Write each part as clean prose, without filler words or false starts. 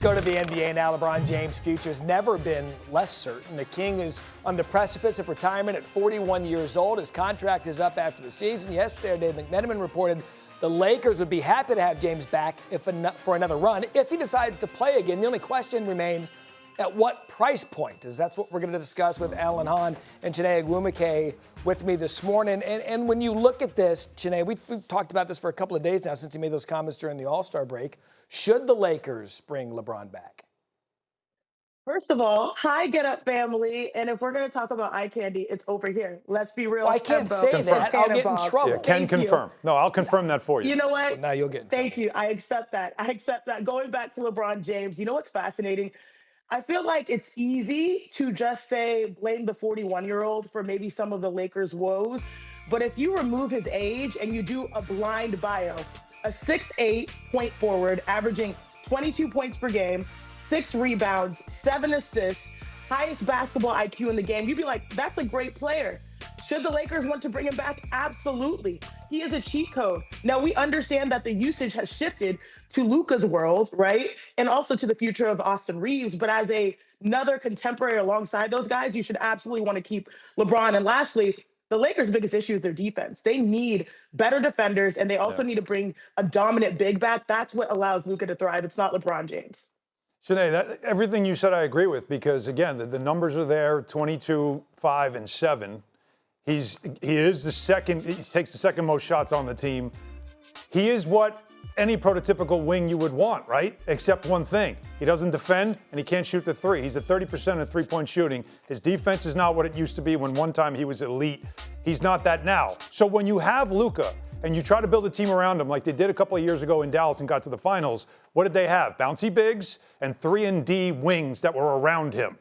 Go to the NBA now. LeBron James' future has never been less certain. The King is on the precipice of retirement at 41 years old. His contract is up after the season. Yesterday, Dave McMenamin reported the Lakers would be happy to have James back for another run if he decides to play again. The only question remains, at what price point? That's what we're going to discuss with Alan Hahn and Chiney Ogwumike with me this morning. And when you look at this, Chiney, we've talked about this for a couple of days now since he made those comments during the All-Star break. Should the Lakers bring LeBron back? First of all, hi, Get Up family. And if we're going to talk about eye candy, it's over here. Let's be real. Well, I can't say that. I'll get in trouble. Yeah, can confirm. No, I'll confirm that for you. You know what? Well, now you'll get in trouble. Thank you. I accept that. Going back to LeBron James, you know what's fascinating? I feel like it's easy to just say blame the 41-year-old for maybe some of the Lakers' woes. But if you remove his age and you do a blind bio, a 6'8" point forward, averaging 22 points per game, 6 rebounds, 7 assists, highest basketball IQ in the game, you'd be like, that's a great player. Should the Lakers want to bring him back? Absolutely. He is a cheat code. Now, we understand that the usage has shifted to Luka's world, right? And also to the future of Austin Reeves. But as another contemporary alongside those guys, you should absolutely want to keep LeBron. And lastly, the Lakers' biggest issue is their defense. They need better defenders, and they also need to bring a dominant big back. That's what allows Luka to thrive. It's not LeBron James. Chiney, everything you said I agree with because, again, the numbers are there, 22, 5, and 7. He is the second. He takes the second most shots on the team. He is what any prototypical wing you would want, right? Except one thing. He doesn't defend, and he can't shoot the three. He's at 30% of three-point shooting. His defense is not what it used to be when one time he was elite. He's not that now. So when you have Luka and you try to build a team around him like they did a couple of years ago in Dallas and got to the finals, what did they have? Bouncy bigs and 3-and-D wings that were around him.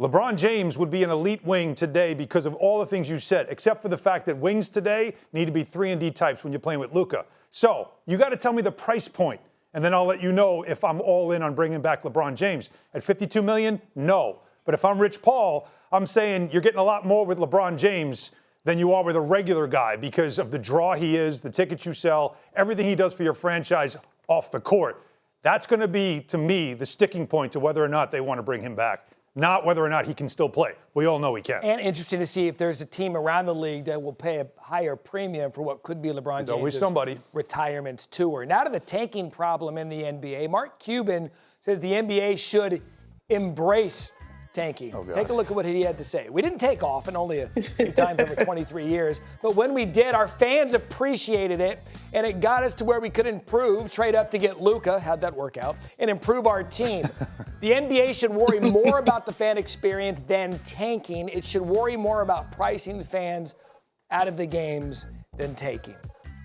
LeBron James would be an elite wing today because of all the things you said, except for the fact that wings today need to be 3-and-D types when you're playing with Luka. So you got to tell me the price point, and then I'll let you know if I'm all in on bringing back LeBron James. At $52 million, no. But if I'm Rich Paul, I'm saying you're getting a lot more with LeBron James than you are with a regular guy because of the draw he is, the tickets you sell, everything he does for your franchise off the court. That's going to be, to me, the sticking point to whether or not they want to bring him back. Not whether or not he can still play. We all know he can. And interesting to see if there's a team around the league that will pay a higher premium for what could be LeBron James' retirement tour. Now to the tanking problem in the NBA. Mark Cuban says the NBA should embrace tanking. Take a look at what he had to say. We didn't take off, and only a few times over 23 years. But when we did, our fans appreciated it, and it got us to where we could improve, trade up to get Luka, how'd that work out, and improve our team. The NBA should worry more about the fan experience than tanking. It should worry more about pricing fans out of the games than taking.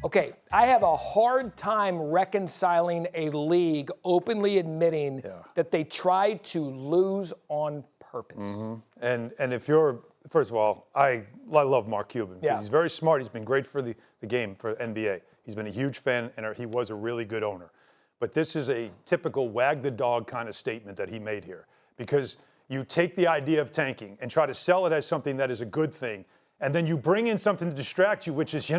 Okay, I have a hard time reconciling a league openly admitting that they tried to lose on purpose. Mm-hmm. And if you're, first of all, I love Mark Cuban. Yeah. He's very smart. He's been great for the game, for NBA. He's been a huge fan, and he was a really good owner. But this is a typical wag the dog kind of statement that he made here. Because you take the idea of tanking and try to sell it as something that is a good thing, and then you bring in something to distract you, which is,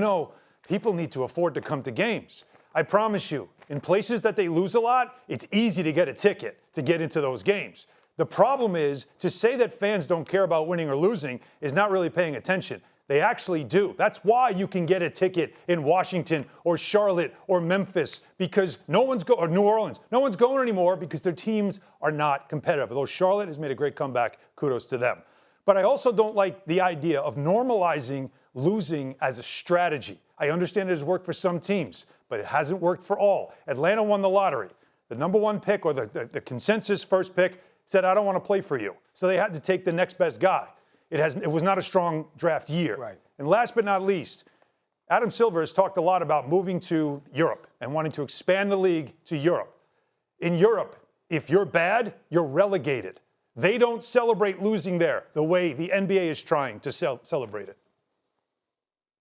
people need to afford to come to games. I promise you, in places that they lose a lot, it's easy to get a ticket to get into those games. The problem is, to say that fans don't care about winning or losing is not really paying attention. They actually do. That's why you can get a ticket in Washington or Charlotte or Memphis, because or New Orleans. No one's going anymore because their teams are not competitive. Although Charlotte has made a great comeback, kudos to them. But I also don't like the idea of normalizing losing as a strategy. I understand it has worked for some teams, but it hasn't worked for all. Atlanta won the lottery. The number one pick, or the consensus first pick, said, I don't want to play for you. So they had to take the next best guy. It was not a strong draft year. Right. And last but not least, Adam Silver has talked a lot about moving to Europe and wanting to expand the league to Europe. In Europe, if you're bad, you're relegated. They don't celebrate losing there the way the NBA is trying to celebrate it.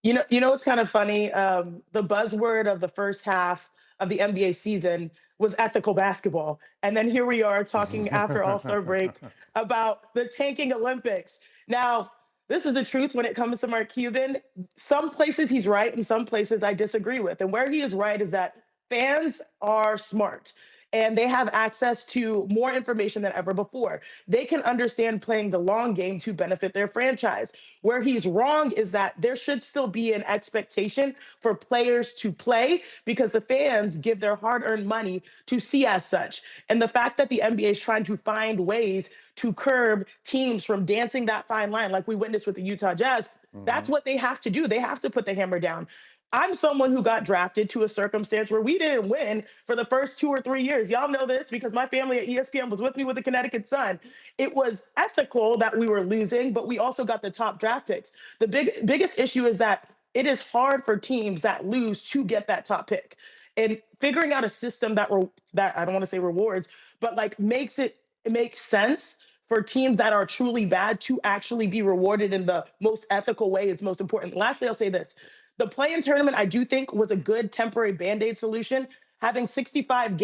You know what's kind of funny? The buzzword of the first half of the NBA season was ethical basketball. And then here we are talking after All-Star break about the tanking Olympics. Now, this is the truth when it comes to Mark Cuban. Some places he's right and some places I disagree with. And where he is right is that fans are smart. and they have access to more information than ever before. They can understand playing the long game to benefit their franchise. Where he's wrong is that there should still be an expectation for players to play because the fans give their hard-earned money to see as such. And the fact that the NBA is trying to find ways to curb teams from dancing that fine line, like we witnessed with the Utah Jazz, that's what they have to do. They have to put the hammer down. I'm someone who got drafted to a circumstance where we didn't win for the first 2 or 3 years. Y'all know this because my family at ESPN was with me with the Connecticut Sun. It was ethical that we were losing, but we also got the top draft picks. The biggest issue is that it is hard for teams that lose to get that top pick. And figuring out a system that I don't want to say rewards, but like makes it makes sense for teams that are truly bad to actually be rewarded in the most ethical way is most important. Lastly, I'll say this. The play-in tournament, I do think, was a good temporary Band-Aid solution. Having 65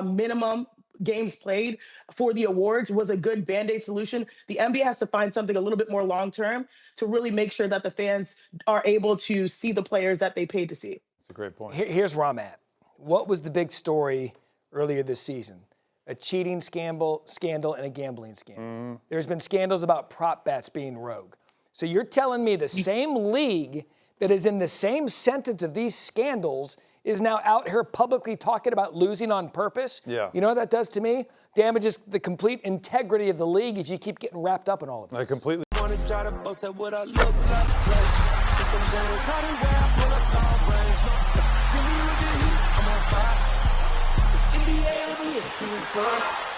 minimum games played for the awards was a good Band-Aid solution. The NBA has to find something a little bit more long-term to really make sure that the fans are able to see the players that they paid to see. That's a great point. Here's where I'm at. What was the big story earlier this season? A cheating scandal and a gambling scandal. There's been scandals about prop bets being rogue. So you're telling me the same league that is in the same sentence of these scandals is now out here publicly talking about losing on purpose? Yeah. You know what that does to me? Damages the complete integrity of the league if you keep getting wrapped up in all of this. I completely. NBA